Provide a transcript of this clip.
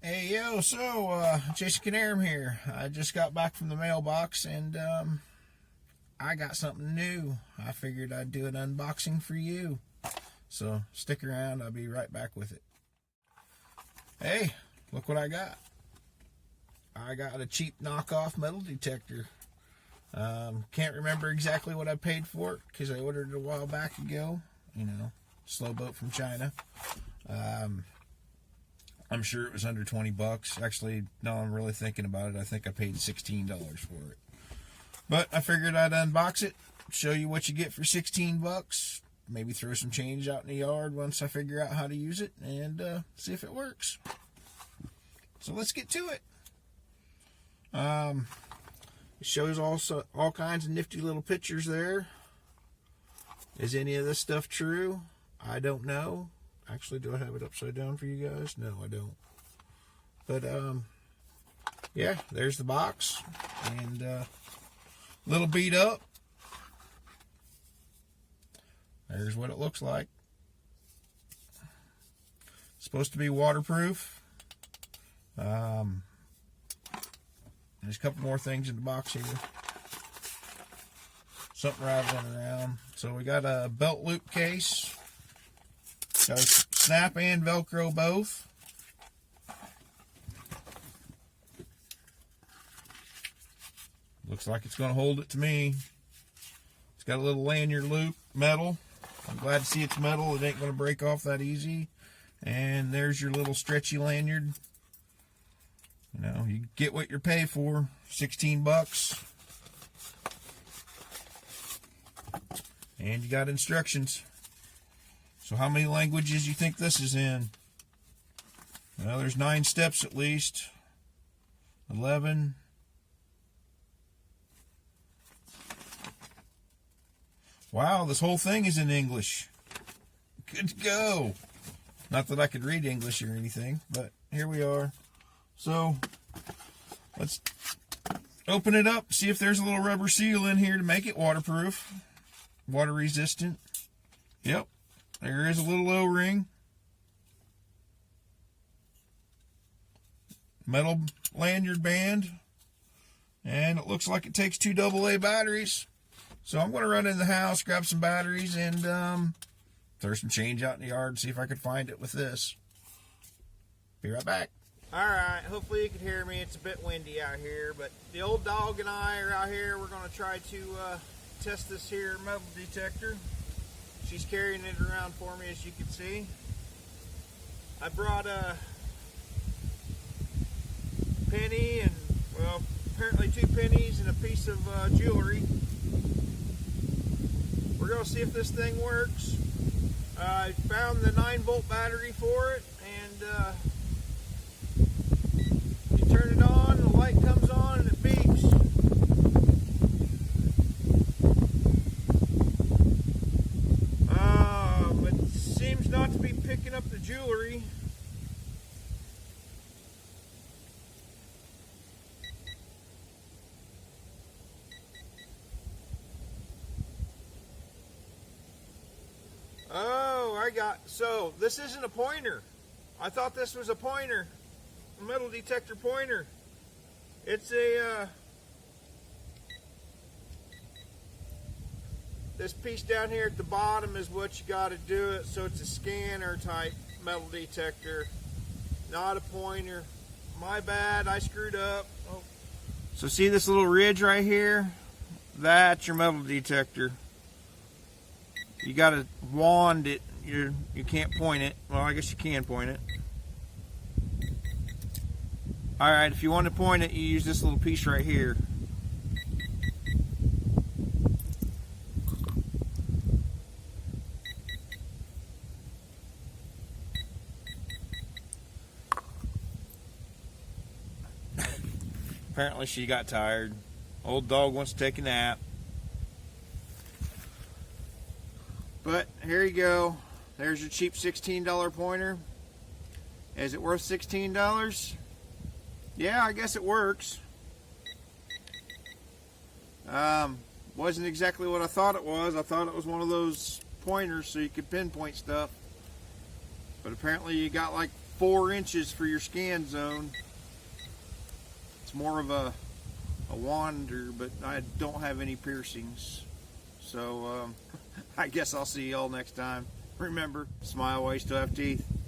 Hey yo, Jason Canarum here. I just got back from the mailbox and I got something new. I figured I'd do an unboxing for you. So stick around, I'll be right back with it. Hey, look what I got. I got a cheap knockoff metal detector. Can't remember exactly what I paid for it because I ordered it a while back ago. You know, slow boat from China. I'm sure it was under 20 bucks. Actually, now I'm really thinking about it, I think I paid $16 for it. But I figured I'd unbox it, show you what you get for 16 bucks, maybe throw some change out in the yard once I figure out how to use it, and see if it works. So let's get to it. It shows also all kinds of nifty little pictures there. Is any of this stuff true? I don't know. Actually, do I have it upside down for you guys? No, I don't. But, yeah, there's the box. And, a little beat up. There's what it looks like. It's supposed to be waterproof. There's a couple more things in the box here. Something rattling around. So we got a belt loop case. Does snap and Velcro both. Looks like it's going to hold it to me. It's got a little lanyard loop, metal. I'm glad to see it's metal. It ain't going to break off that easy. And there's your little stretchy lanyard. You know, you get what you pay for. 16 bucks. And you got instructions. So how many languages you think this is in? Well, there's 9 steps at least. 11. Wow, this whole thing is in English. Good to go. Not that I could read English or anything, but here we are. So, let's open it up, see if there's a little rubber seal in here to make it waterproof, water resistant. Yep. There is a little O-ring. Metal lanyard band. And it looks like it takes 2 AA batteries. So I'm going to run in the house, grab some batteries, and throw some change out in the yard and see if I can find it with this. Be right back. Alright, hopefully you can hear me. It's a bit windy out here, but the old dog and I are out here. We're going to try to test this here metal detector. She's carrying it around for me, as you can see. I brought a penny and, well, apparently 2 pennies and a piece of jewelry. We're going to see if this thing works. I found the 9-volt battery for it, and you turn it on, the light comes on, and it beeps. Not to be picking up the jewelry. Oh, so this isn't a pointer. I thought this was a pointer, a metal detector pointer. It's a this piece down here at the bottom is what you got to do it, so it's a scanner type metal detector, not a pointer. My bad, I screwed up. Oh. So see this little ridge right here? That's your metal detector. You got to wand it. You can't point it. Well, I guess you can point it. Alright, if you want to point it, you use this little piece right here. Apparently she got tired. Old dog wants to take a nap. But here you go. There's your cheap $16 pointer. Is it worth $16? Yeah, I guess it works. Wasn't exactly what I thought it was. I thought it was one of those pointers so you could pinpoint stuff. But apparently you got like 4 inches for your scan zone. It's more of a wander, but I don't have any piercings. So I guess I'll see y'all next time. Remember, smile while you still have teeth.